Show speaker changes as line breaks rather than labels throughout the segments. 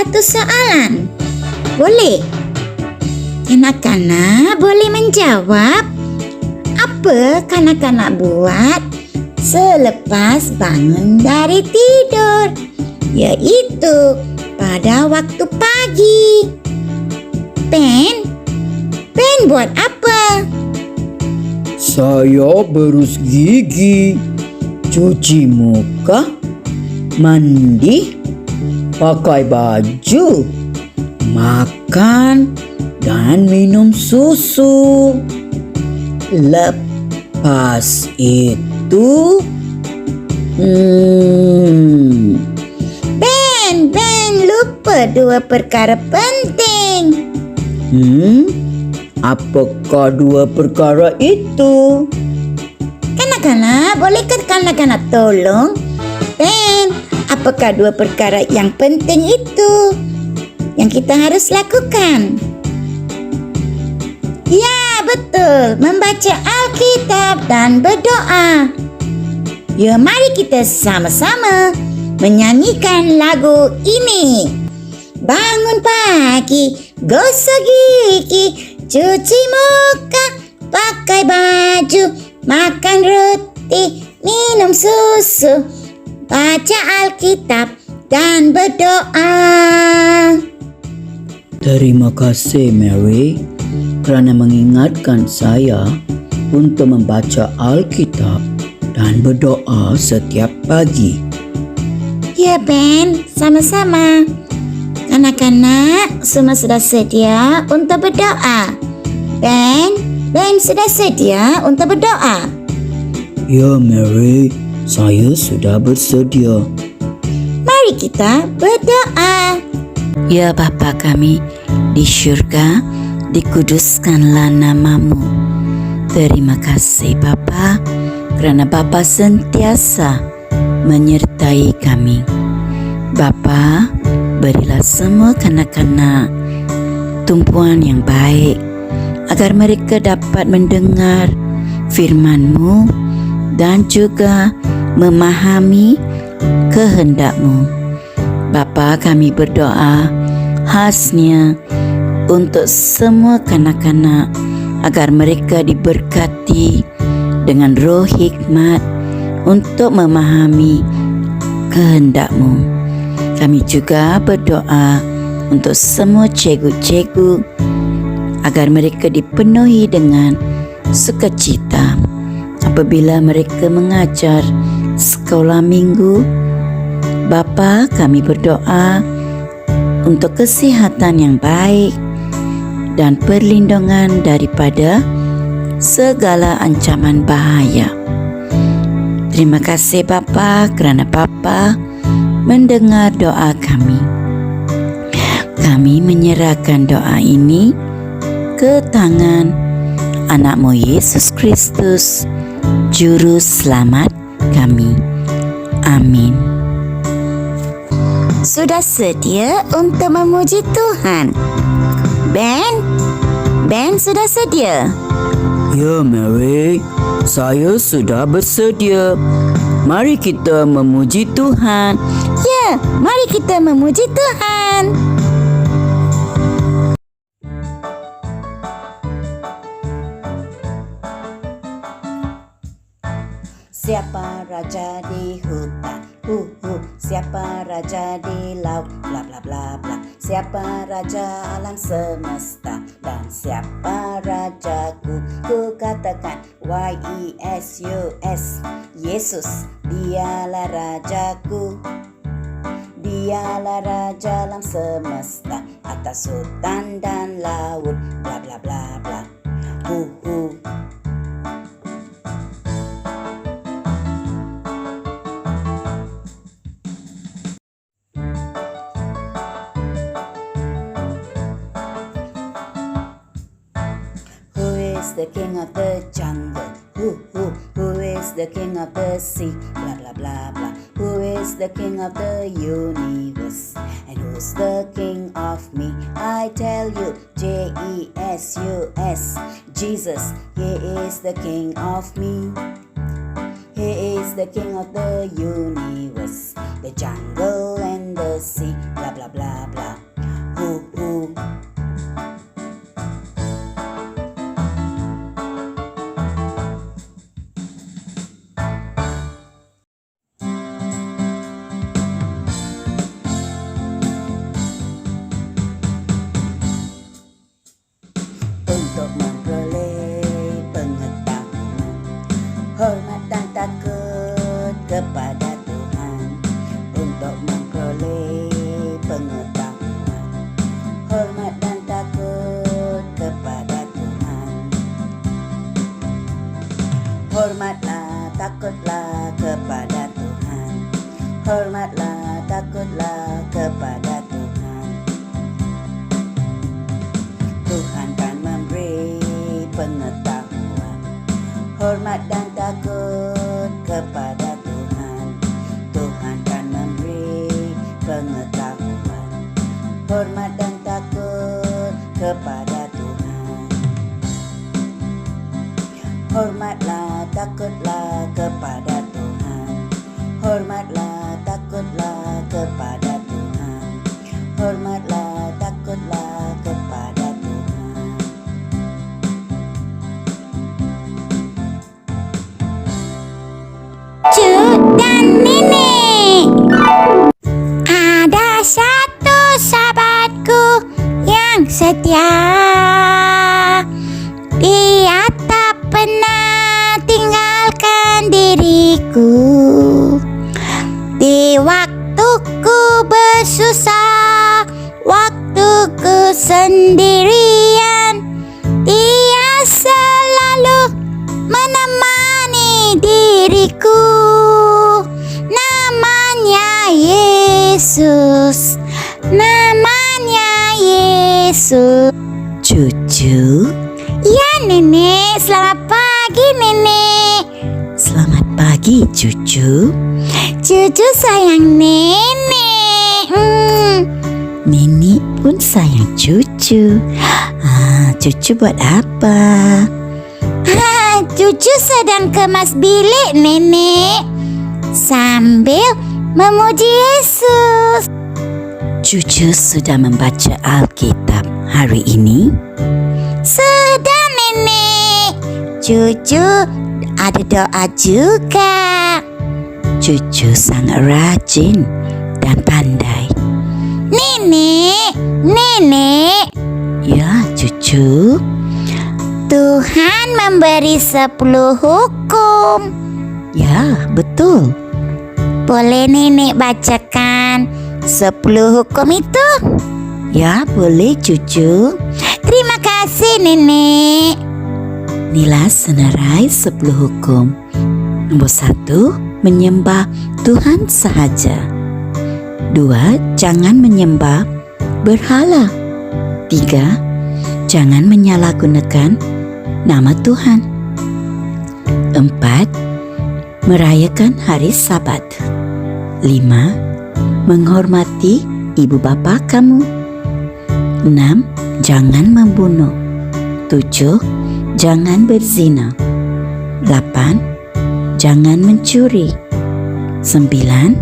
satu soalan. Boleh? Kanak-kanak boleh menjawab. Apa kanak-kanak buat selepas bangun dari tidur? Iaitu pada waktu pagi. Ben buat apa?
Saya berus gigi, cuci muka, mandi, pakai baju, makan dan minum susu. Lepas itu,
Ben lupa dua perkara penting.
Apakah dua perkara itu?
Kanak-kanak, bolehkah kanak-kanak tolong? Ben, apakah dua perkara yang penting itu yang kita harus lakukan? Ya, betul. Membaca Alkitab dan berdoa. Ya, mari kita sama-sama menyanyikan lagu ini. Bangun pagi, gosok gigi, cuci muka, pakai baju, makan roti, minum susu, baca Alkitab dan berdoa.
Terima kasih Mary kerana mengingatkan saya untuk membaca Alkitab dan berdoa setiap pagi.
Ya Ben, sama-sama. Kanak-kanak semua sudah sedia untuk berdoa. Ben sudah sedia untuk berdoa.
Ya Mary, saya sudah bersedia.
Mari kita berdoa.
Ya Bapa kami di syurga, dikuduskanlah namamu. Terima kasih Bapa, kerana Bapa sentiasa menyertai kami. Bapa, berilah semua kanak-kanak tumpuan yang baik, agar mereka dapat mendengar firman-Mu dan juga memahami kehendak-Mu. Bapa, kami berdoa khasnya untuk semua kanak-kanak agar mereka diberkati dengan roh hikmat untuk memahami kehendak-Mu. Kami juga berdoa untuk semua cikgu-cikgu agar mereka dipenuhi dengan sukacita apabila mereka mengajar sekolah minggu. Bapa, kami berdoa untuk kesihatan yang baik dan perlindungan daripada segala ancaman bahaya. Terima kasih Bapa kerana Bapa mendengar doa kami. Kami menyerahkan doa ini ke tangan anak-Mu Yesus Kristus, Juru Selamat kami. Amin.
Sudah sedia untuk memuji Tuhan? Ben sudah sedia?
Ya Mary, saya sudah bersedia. Mari kita memuji Tuhan.
Ya, mari kita memuji Tuhan. Siapa raja di hutan? Siapa raja di laut? Bla bla bla bla. Siapa raja alam semesta? Dan siapa rajaku? Ku katakan Y-E-S-U-S. Yesus, dialah rajaku. Dialah raja alam semesta, atas hutan dan laut. Bla bla bla bla. The king of the jungle? Who is the king of the sea? Blah blah blah blah. Who is the king of the universe? And who's the king of me? I tell you, J-E-S-U-S. Jesus, he is the king of me. He is the king of the universe, the jungle and the sea, blah blah blah blah. Hoo hoo. Untuk memperoleh pengetahuan, hormat dan takut kepada Tuhan. Untuk memperoleh pengetahuan, hormat dan takut kepada Tuhan. Hormatlah, takutlah kepada Tuhan. Hormatlah, takutlah kepada Tuhan. Tuhan kan memberi pengetahuan, hormat dan takut kepada Tuhan. Tuhan kan memberi pengetahuan, hormat dan takut kepada Tuhan. Hormatlah, takutlah kepada Tuhan. Hormatlah, takutlah kepada Tuhan. Hormatlah, takutlah kepada Tuhan.
Cucu dan nenek. Ada satu sahabatku yang setia. Dia tak pernah tinggalkan diriku. Di waktuku bersusah, waktuku sendirian, dia selalu menemani diriku. Namanya Yesus, namanya Yesus.
Cucu,
Ya nenek, selamat pagi nenek.
selamat pagi cucu.
Cucu sayang nenek.
Nenek pun sayang cucu. Cucu buat apa?
Cucu sedang kemas bilik nenek sambil memuji Yesus.
Cucu sudah membaca Alkitab hari ini?
Sudah nenek. Cucu ada doa juga.
Cucu sangat rajin dan pandai.
Nenek,
Ya cucu.
Tuhan memberi 10 hukum.
Ya betul.
Boleh nenek bacakan 10 hukum itu?
Ya boleh cucu.
Terima kasih nenek.
Inilah senarai 10 hukum. Nombor 1, menyembah Tuhan sahaja. 2, jangan menyembah berhala. 3, jangan menyalahgunakan nama Tuhan. 4, merayakan hari Sabat. 5, menghormati ibu bapa kamu. 6, jangan membunuh. 7, jangan berzina. 8, jangan mencuri. 9,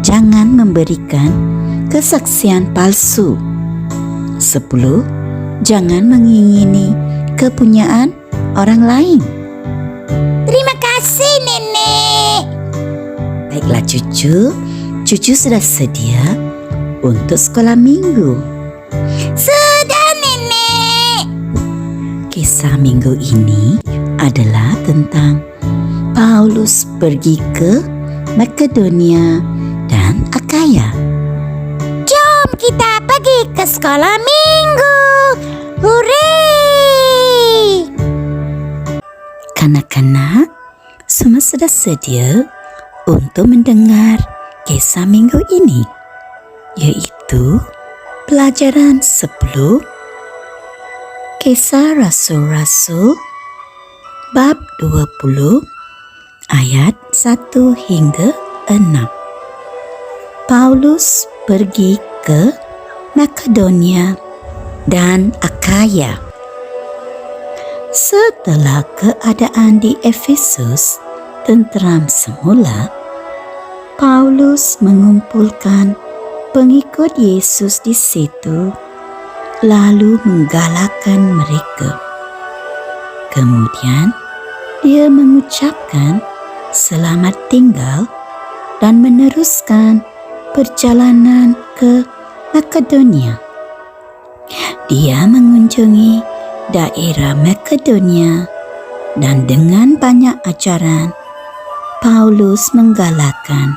jangan memberikan kesaksian palsu. 10, jangan mengingini kepunyaan orang lain.
Terima kasih nenek.
Baiklah cucu, cucu sudah sedia untuk sekolah minggu.
Sudah nenek.
Kisah minggu ini adalah tentang Paulus pergi ke Makedonia dan Akaya.
Jom kita pergi ke sekolah minggu. Hore!
Kanak-kanak, semua sudah sedia untuk mendengar kisah minggu ini, yaitu pelajaran 10 Kisah Rasul-Rasul bab 20 ayat 1 hingga 6. Paulus pergi ke Makedonia dan Akaya. Setelah keadaan di Efesus tenteram semula, Paulus mengumpulkan pengikut Yesus di situ, lalu menggalakkan mereka. Kemudian, dia mengucapkan selamat tinggal dan meneruskan perjalanan ke Makedonia. Dia mengunjungi daerah Makedonia dan dengan banyak ajaran, Paulus menggalakkan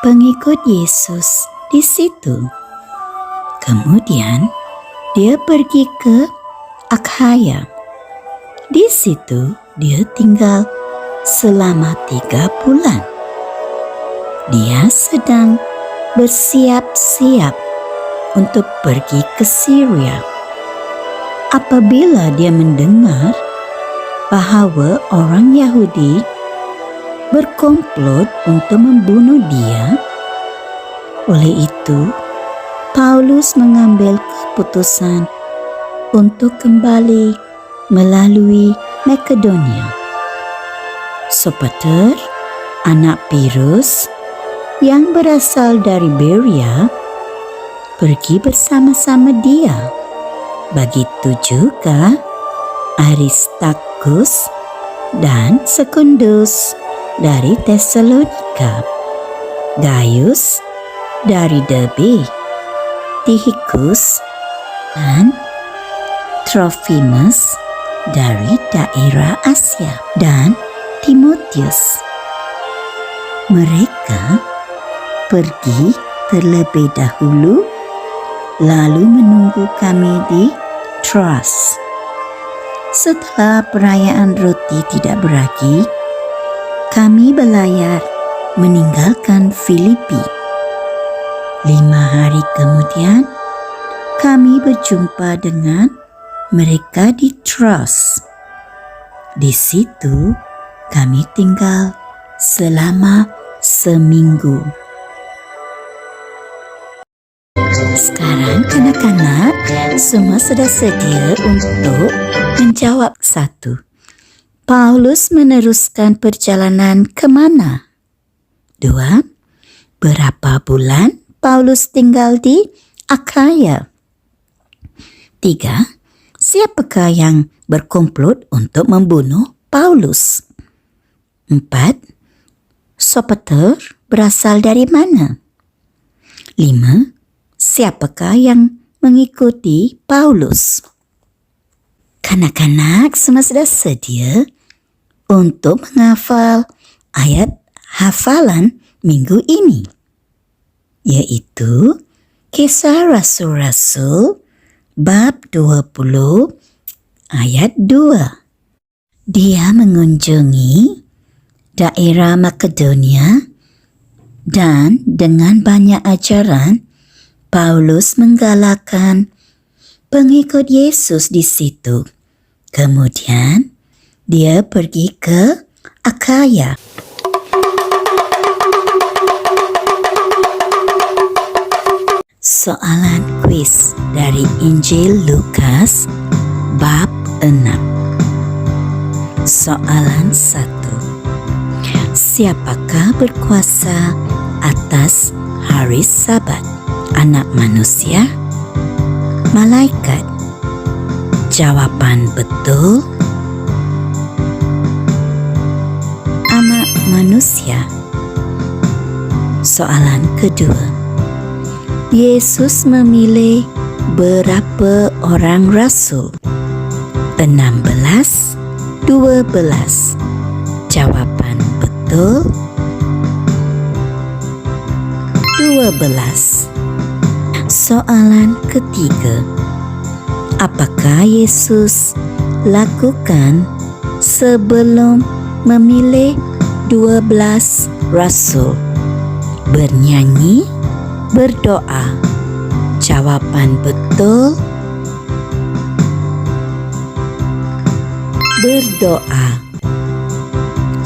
pengikut Yesus di situ. Kemudian, dia pergi ke Akhaya. Di situ, dia tinggal selama 3 bulan. Dia sedang bersiap-siap untuk pergi ke Syria. Apabila dia mendengar bahawa orang Yahudi berkomplot untuk membunuh dia, oleh itu Paulus mengambil keputusan untuk kembali melalui Makedonia. Sopater, anak Pirus yang berasal dari Berea, pergi bersama-sama dia. Begitu juga Aristarchus dan Secundus dari Tesalonika, Gaius dari Derbe, Tychicus dan Trophimus dari daerah Asia, dan Timotius. Mereka pergi terlebih dahulu, lalu menunggu kami di Troas. Setelah perayaan roti tidak beragi, kami berlayar meninggalkan Filipi. 5 hari kemudian, kami berjumpa dengan mereka di Troas. Di situ kami tinggal selama seminggu. Sekarang kanak-kanak semua sudah sedia untuk menjawab 1. Paulus meneruskan perjalanan ke mana? 2. Berapa bulan Paulus tinggal di Akhaya? 3. Siapakah yang berkomplot untuk membunuh Paulus? 4. Sopater berasal dari mana? 5. Siapakah yang mengikuti Paulus? Kanak-kanak semua sudah sedia untuk menghafal ayat hafalan minggu ini, yaitu Kisah Rasul-Rasul bab 20 ayat 2. Dia mengunjungi daerah Makedonia dan dengan banyak ajaran, Paulus menggalakkan pengikut Yesus di situ. Kemudian, dia pergi ke Akhaya. Soalan kuis dari Injil Lukas bab 6. Soalan 1. Siapakah berkuasa atas hari Sabat? Anak manusia? Malaikat? Jawapan betul, anak manusia. Soalan kedua. Yesus memilih berapa orang rasul? 16, 12. Jawapan betul, 12. Soalan ketiga. Apakah Yesus lakukan sebelum memilih 12 rasul? Bernyanyi, berdoa. Jawapan betul, berdoa.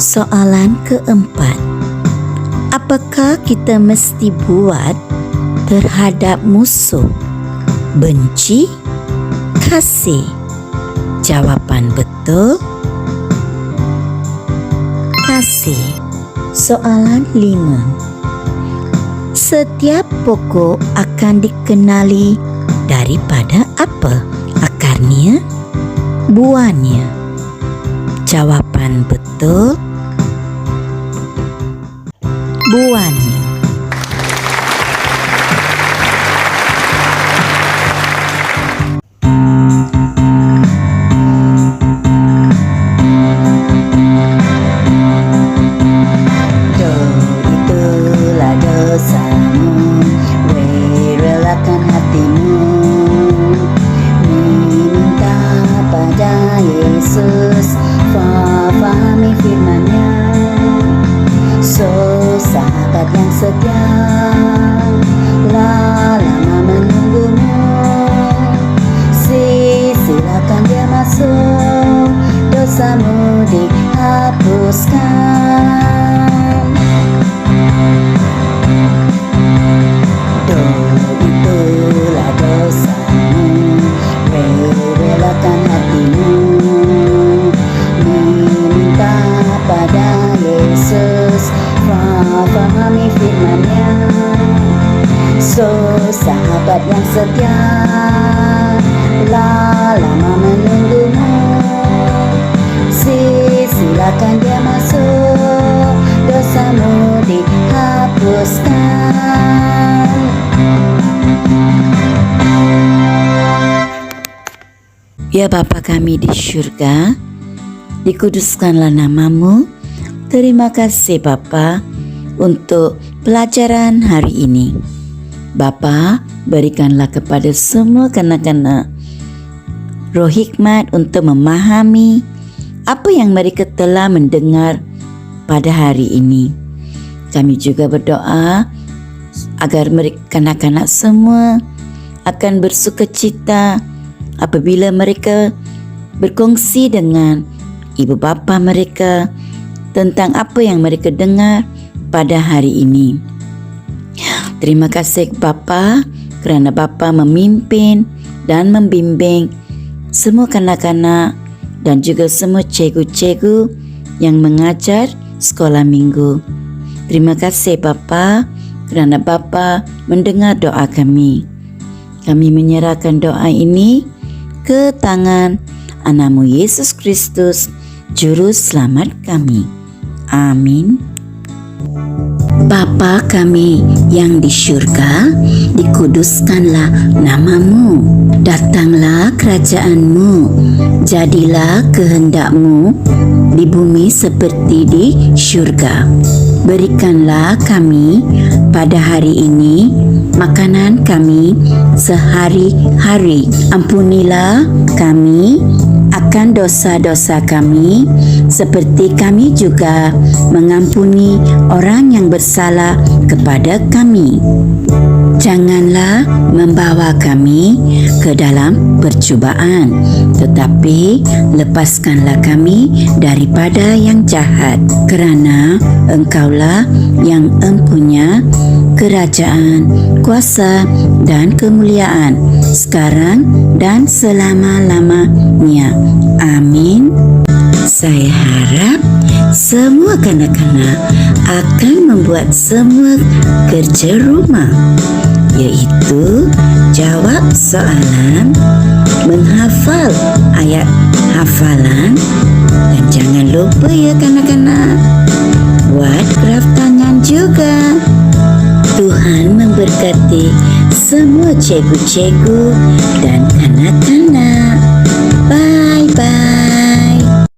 Soalan keempat. Apakah kita mesti buat terhadap musuh? Benci, kasih. Jawapan betul, kasih. kasih. Soalan 5. Setiap pokok akan dikenali daripada apa? Akarnya, buahnya. Jawapan betul, buahnya.
Itulah dosamu, relakan hatimu, minta pada Yesus, fahami firman-Nya. So sahabat yang setia, lama menunggumu, silakan dia masuk, dosamu dihapuskan. Itulah dosamu, relakan hatimu, minta pada Yesus, fahami firman-Nya. So sahabat yang setia, lama menunggumu, silakan dia masuk, dosamu dihapuskan.
Ya Bapa kami di syurga, dikuduskanlah namamu. Terima kasih Bapa untuk pelajaran hari ini. Bapa, berikanlah kepada semua kanak-kanak roh hikmat untuk memahami apa yang mereka telah mendengar pada hari ini. Kami juga berdoa agar mereka kanak-kanak semua akan bersukacita apabila mereka berkongsi dengan ibu bapa mereka tentang apa yang mereka dengar pada hari ini. Terima kasih Bapa kerana Bapa memimpin dan membimbing semua kanak-kanak dan juga semua cikgu-cikgu yang mengajar sekolah minggu. Terima kasih Bapa kerana Bapa mendengar doa kami. Kami menyerahkan doa ini ke tangan Anakmu Yesus Kristus, Juru Selamat kami. Amin. Bapa kami yang di syurga, dikuduskanlah namamu. Datanglah kerajaan-Mu, jadilah kehendak-Mu di bumi seperti di syurga. Berikanlah kami pada hari ini makanan kami sehari-hari. Ampunilah kami akan dosa-dosa kami, seperti kami juga mengampuni orang yang bersalah kepada kami. Janganlah membawa kami ke dalam percubaan, tetapi lepaskanlah kami daripada yang jahat, kerana Engkaulah yang empunya kerajaan, kuasa dan kemuliaan sekarang dan selama-lamanya. Amin. Saya harap semua kanak-kanak akan membuat semua kerja rumah, iaitu jawab soalan, menghafal ayat hafalan, dan jangan lupa ya kanak-kanak, buat graf tangan juga. Tuhan memberkati semua cikgu-cikgu dan